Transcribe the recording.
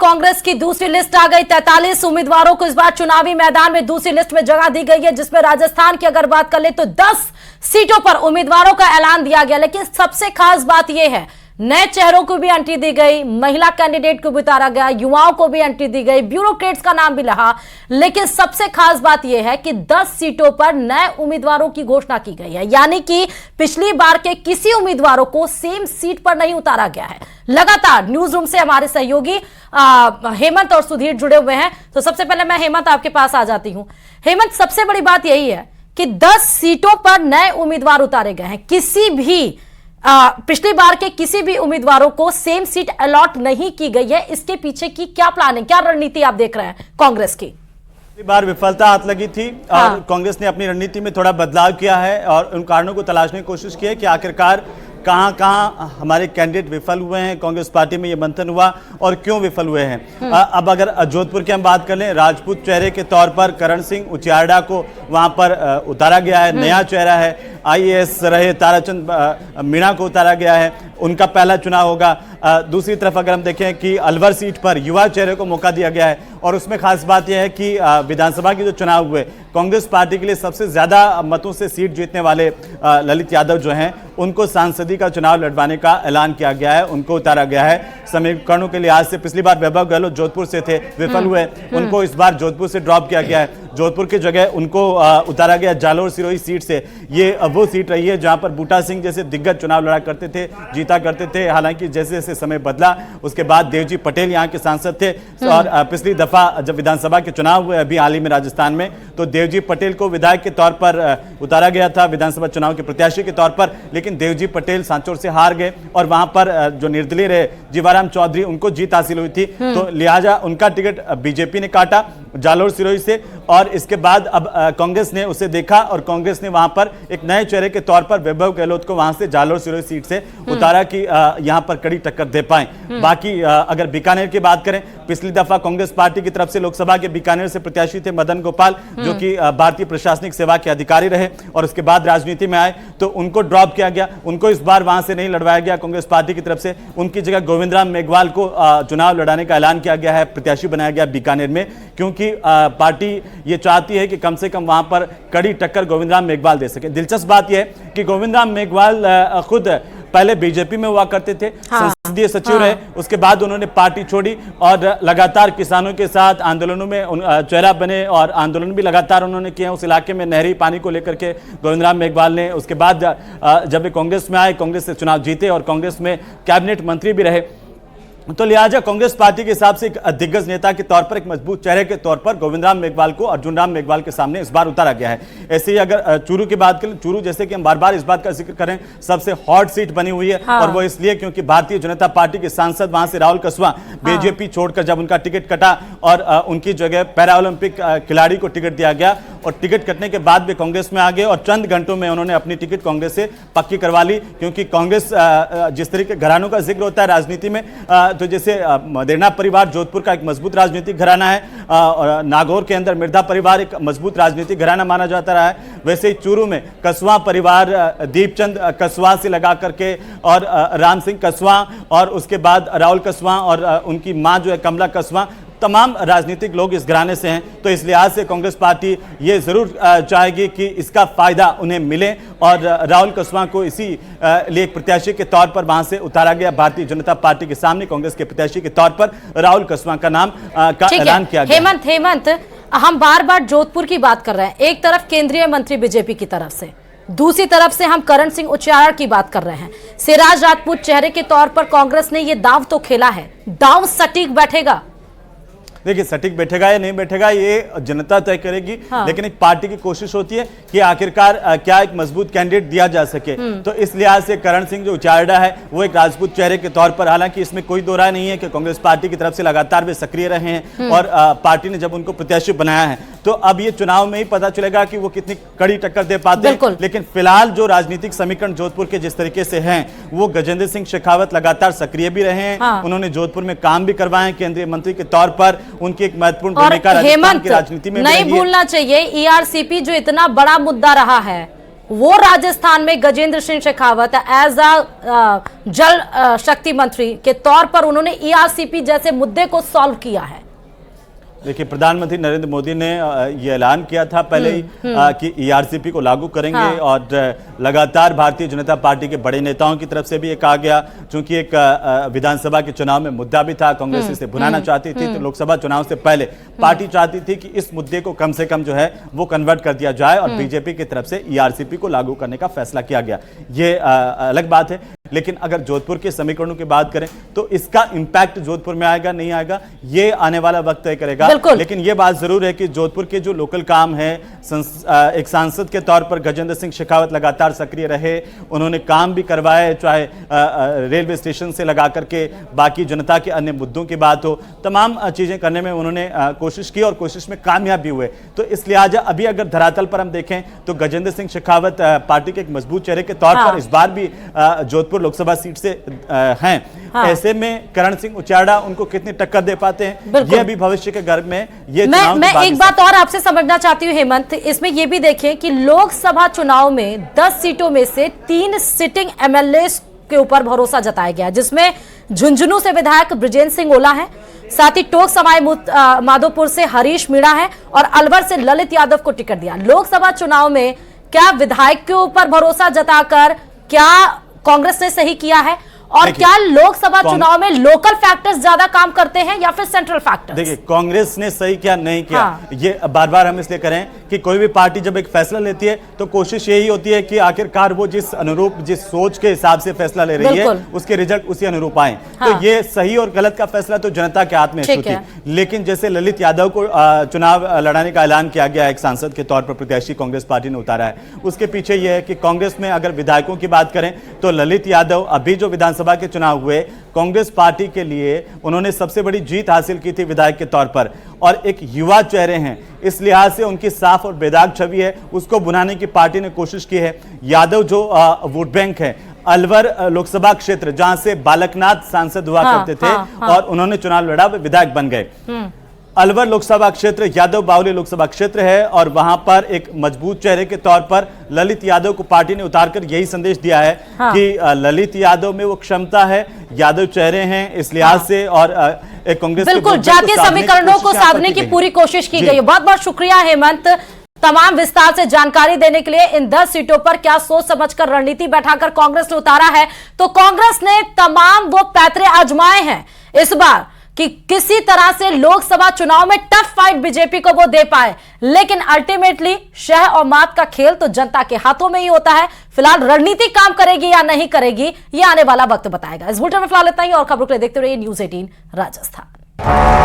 कांग्रेस की दूसरी लिस्ट आ गई। 43 उम्मीदवारों को इस बार चुनावी मैदान में दूसरी लिस्ट में जगह दी गई है, जिसमें राजस्थान की अगर बात कर ले तो 10 सीटों पर उम्मीदवारों का ऐलान दिया गया। लेकिन सबसे खास बात यह है, नए चेहरों को भी एंट्री दी गई, महिला कैंडिडेट को भी उतारा गया, युवाओं को भी एंट्री दी गई, ब्यूरोक्रेट्स का नाम भी रहा। लेकिन सबसे खास बात यह है कि 10 सीटों पर नए उम्मीदवारों की घोषणा की गई है, यानी कि पिछली बार के किसी उम्मीदवारों को सेम सीट पर नहीं उतारा गया है। लगातार न्यूज रूम से हमारे सहयोगी हेमंत और सुधीर जुड़े हुए हैं। तो सबसे पहले मैं हेमंत आपके पास आ जाती हूं। हेमंत, सबसे बड़ी बात यही है कि 10 सीटों पर नए उम्मीदवार उतारे गए हैं। किसी भी पिछली बार के किसी भी उम्मीदवारों को सेम सीट अलॉट नहीं की गई है। इसके पीछे की क्या प्लानिंग, क्या रणनीति आप देख रहे हैं कांग्रेस की? पिछली बार विफलता हाथ लगी थी और कांग्रेस ने अपनी रणनीति में थोड़ा बदलाव किया है और उन कारणों को तलाशने की कोशिश की है कि आखिरकार कहां हमारे कैंडिडेट विफल हुए हैं। कांग्रेस पार्टी में ये मंथन हुआ और क्यों विफल हुए हैं। अब अगर जोधपुर की हम बात कर लें, राजपूत चेहरे के तौर पर करण सिंह उचियारडा को वहां पर उतारा गया है। नया चेहरा है, आईएएस रहे ताराचंद मीणा को उतारा गया है, उनका पहला चुनाव होगा। दूसरी तरफ अगर हम देखें कि अलवर सीट पर युवा चेहरे को मौका दिया गया है और उसमें खास बात यह है कि विधानसभा के जो चुनाव हुए, कांग्रेस पार्टी के लिए सबसे ज्यादा मतों से सीट जीतने वाले ललित यादव जो हैं, उनको सांसदी का चुनाव लड़वाने का ऐलान किया गया है, उनको उतारा गया है। समीकरणों के लिहाज से पिछली बार वैभव गहलोत जोधपुर से थे, विफल हुए, उनको इस बार जोधपुर से ड्रॉप किया गया है। जोधपुर की जगह उनको उतारा गया जालोर सिरोही सीट से। ये वो सीट रही है जहां पर बूटा सिंह जैसे दिग्गज चुनाव लड़ा करते थे, जीता करते थे। हालांकि जैसे जैसे समय बदला उसके बाद देवजी पटेल यहाँ के सांसद थे और पिछली दफा जब विधानसभा के चुनाव हुए अभी हाल ही में राजस्थान में, तो देवजी पटेल को विधायक के तौर पर उतारा गया था विधानसभा चुनाव के प्रत्याशी के तौर पर। लेकिन देवजी पटेल सांचौर से हार गए और वहां पर जो निर्दलीय रहे जीवाराम चौधरी, उनको जीत हासिल हुई थी। तो लिहाजा उनका टिकट बीजेपी ने काटा जालोर सिरोही से और इसके बाद अब कांग्रेस ने उसे देखा और कांग्रेस ने वहां पर एक नए चेहरे के तौर पर वैभव गहलोत को वहां से जालोर सिरोही सीट से उतारा कि यहां पर कड़ी टक्कर दे पाए। बाकी अगर बीकानेर की बात करें, पिछली दफा कांग्रेस पार्टी की तरफ से लोकसभा के बीकानेर से प्रत्याशी थे मदन गोपाल, जो कि भारतीय प्रशासनिक सेवा के अधिकारी रहे और उसके बाद राजनीति में आए, तो उनको ड्रॉप किया गया। उनको इस बार वहां से नहीं लड़वाया गया कांग्रेस पार्टी की तरफ से। उनकी जगह गोविंदराम मेघवाल को चुनाव लड़ाने का ऐलान किया गया है, प्रत्याशी बनाया गया बीकानेर में, क्योंकि पार्टी ये चाहती है कि कम से कम वहां पर कड़ी टक्कर गोविंदराम मेघवाल दे सके। दिलचस्प बात यह है कि गोविंदराम मेघवाल खुद पहले बीजेपी में हुआ करते थे, संसदीय सचिव रहे, उसके बाद उन्होंने पार्टी छोड़ी और लगातार किसानों के साथ आंदोलनों में चेहरा बने और आंदोलन भी लगातार उन्होंने किए उस इलाके में नहरी पानी को लेकर के गोविंदराम मेघवाल ने। उसके बाद जब वे कांग्रेस में आए, कांग्रेस से चुनाव जीते और कांग्रेस में कैबिनेट मंत्री भी रहे, तो लिहाजा कांग्रेस पार्टी के हिसाब से एक दिग्गज नेता के तौर पर, एक मजबूत चेहरे के तौर पर गोविंदराम मेघवाल को अर्जुन राम मेघवाल के सामने इस बार उतारा गया है। ऐसे ही अगर चूरू की बात करें, चूरू जैसे कि हम बार बार इस बात का जिक्र करें, सबसे हॉट सीट बनी हुई है और वो इसलिए क्योंकि भारतीय जनता पार्टी के सांसद वहां से राहुल कसवा बीजेपी छोड़कर जब उनका टिकट कटा और उनकी जगह पैरा ओलंपिक खिलाड़ी को टिकट दिया गया और टिकट कटने के बाद वे कांग्रेस में आ गए और चंद घंटों में उन्होंने अपनी टिकट कांग्रेस से पक्की करवा ली। क्योंकि कांग्रेस जिस तरीके घरानों का जिक्र होता है राजनीति में, तो जैसे मदेरणा परिवार जोधपुर का एक मजबूत राजनीतिक घराना है और नागौर के अंदर मिर्धा परिवार एक मजबूत राजनीतिक घराना माना जाता रहा है, वैसे ही चूरू में कसवा परिवार दीपचंद कसवा से लगा करके और राम सिंह कसवा और उसके बाद राहुल कसवा और उनकी मां जो है कमला कसवा, तमाम राजनीतिक लोग इस घराने से हैं। तो इस लिहाज से कांग्रेस पार्टी ये जरूर चाहेगी कि इसका फायदा उन्हें मिले और राहुल कसवा को इसी लिए एक प्रत्याशी के तौर पर वहां से उतारा गया। भारतीय जनता पार्टी के सामने कांग्रेस के प्रत्याशी के तौर पर राहुल कसवा का नाम का ऐलान किया गया। हेमंत, हम बार बार जोधपुर की बात कर रहे हैं, एक तरफ केंद्रीय मंत्री बीजेपी की तरफ से, दूसरी तरफ से हम करण सिंह उचियारडा की बात कर रहे हैं। सिराज राजपूत चेहरे के तौर पर कांग्रेस ने यह दांव तो खेला है, दांव सटीक बैठेगा? देखिए, सटीक बैठेगा या नहीं बैठेगा ये जनता तय करेगी। लेकिन एक पार्टी की कोशिश होती है कि आखिरकार क्या एक मजबूत कैंडिडेट दिया जा सके। तो इस लिहाज से करण सिंह जो उचियारडा है वो एक राजपूत चेहरे के तौर पर, हालांकि इसमें कोई दो राय नहीं है कि कांग्रेस पार्टी की तरफ से लगातार वे सक्रिय रहे हैं और पार्टी ने जब उनको प्रत्याशी बनाया है तो अब ये चुनाव में ही पता चलेगा कि वो कितनी कड़ी टक्कर दे पाते हैं। लेकिन फिलहाल जो राजनीतिक समीकरण जोधपुर के जिस तरीके से हैं, वो गजेंद्र सिंह शेखावत लगातार सक्रिय भी रहे हैं, उन्होंने जोधपुर में काम भी करवाए केंद्रीय मंत्री के तौर पर, उनकी एक महत्वपूर्ण भूमिका राजस्थान की राजनीति में नहीं भूलना चाहिए। ईआरसीपी जो इतना बड़ा मुद्दा रहा है, वो राजस्थान में गजेंद्र सिंह शेखावत एज अ जल शक्ति मंत्री के तौर पर उन्होंने ईआरसीपी जैसे मुद्दे को सॉल्व किया है। देखिए, प्रधानमंत्री नरेंद्र मोदी ने ये ऐलान किया था पहले ही कि ईआरसीपी को लागू करेंगे। हाँ। और लगातार भारतीय जनता पार्टी के बड़े नेताओं की तरफ से भी ये कहा गया, चूंकि एक विधानसभा के चुनाव में मुद्दा भी था, कांग्रेस इसे भुनाना चाहती थी, तो लोकसभा चुनाव से पहले पार्टी चाहती थी कि इस मुद्दे को कम से कम जो है वो कन्वर्ट कर दिया जाए और बीजेपी की तरफ से ईआरसीपी को लागू करने का फैसला किया गया। ये अलग बात है, लेकिन अगर जोधपुर के समीकरणों की बात करें तो इसका इंपैक्ट जोधपुर में आएगा नहीं आएगा ये आने वाला वक्त तय करेगा। लेकिन ये बात जरूर है कि जोधपुर के जो लोकल काम है, एक सांसद के तौर पर गजेंद्र सिंह शेखावत लगातार सक्रिय रहे, उन्होंने काम भी करवाए, चाहे रेलवे स्टेशन से लगा करके बाकी जनता के अन्य मुद्दों की बात हो, तमाम चीजें करने में उन्होंने कोशिश की और कोशिश में कामयाब भी हुए। तो इस लिहाजा अभी अगर धरातल पर हम देखें तो गजेंद्र सिंह शेखावत पार्टी के एक मजबूत चेहरे के तौर पर इस बार भी जोधपुर लोकसभा सीट से हैं। ऐसे में करण सिंह उचाड़ा उनको कितनी टक्कर दे पाते हैं, ये अभी भविष्य के गर्भ में ये मैं एक बात और आपसे समझना चाहती हूं हेमंत, इसमें ये भी देखें कि लोकसभा चुनाव में 10 सीटों में से 3 सिटिंग एमएलए के ऊपर भरोसा जताया गया, जिसमें झुंझुनू से विधायक बृजेंद्र सिंह ओला है, साथ ही टोक सवाई माधोपुर से हरीश मीणा है और अलवर से ललित यादव को टिकट दिया। लोकसभा चुनाव में क्या विधायक के ऊपर भरोसा जताकर क्या कांग्रेस ने सही किया है, और क्या लोकसभा चुनाव में लोकल फैक्टर्स ज्यादा काम करते हैं या फिर सेंट्रल फैक्टर्स? देखिए, कांग्रेस ने सही किया नहीं किया, हाँ। ये बार बार हम इसलिए करें कि कोई भी पार्टी जब एक फैसला लेती है तो कोशिश यही होती है कि आखिरकार वो जिस अनुरूप, जिस सोच के हिसाब से फैसला ले रही है उसके रिजल्ट उसी अनुरूप आए। हाँ। तो ये सही और गलत का फैसला तो जनता के हाथ में है। लेकिन जैसे ललित यादव को चुनाव लड़ाने का ऐलान किया गया, एक सांसद के तौर पर प्रत्याशी कांग्रेस पार्टी ने उतारा है, उसके पीछे यह है कि कांग्रेस में अगर विधायकों की बात करें तो ललित यादव अभी जो विधानसभा के चुनाव हुए कांग्रेस पार्टी के लिए उन्होंने सबसे बड़ी जीत हासिल की थी विधायक के तौर पर, और एक युवा चेहरे हैं, इस लिहाज से उनकी साफ और बेदाग छवि है, उसको बुनाने की पार्टी ने कोशिश की है। यादव जो वोट बैंक है, अलवर लोकसभा क्षेत्र जहां से बालकनाथ सांसद हुआ करते थे और उन्होंने चुनाव लड़ा, वे विधायक बन गए। अलवर लोकसभा क्षेत्र यादव बावली लोकसभा क्षेत्र है और वहां पर एक मजबूत चेहरे के तौर पर ललित यादव को पार्टी ने उतारकर यही संदेश दिया है कि ललित यादव में वो क्षमता है, यादव चेहरे हैं, इस लिहाज से और कांग्रेस बिल्कुल जातीय समीकरणों को साधने की पूरी कोशिश की गई है। बहुत बहुत शुक्रिया हेमंत, तमाम विस्तार से जानकारी देने के लिए। इन 10 सीटों पर क्या सोच समझकर रणनीति बैठाकर कांग्रेस ने उतारा है, तो कांग्रेस ने तमाम वो पैतरे आजमाए हैं इस बार कि किसी तरह से लोकसभा चुनाव में टफ फाइट बीजेपी को वो दे पाए, लेकिन अल्टीमेटली शह और मात का खेल तो जनता के हाथों में ही होता है। फिलहाल रणनीति काम करेगी या नहीं करेगी, ये आने वाला वक्त बताएगा। इस बुलेटिन में फिलहाल इतना ही, और खबरों के लिए देखते रहिए न्यूज़ 18 राजस्थान।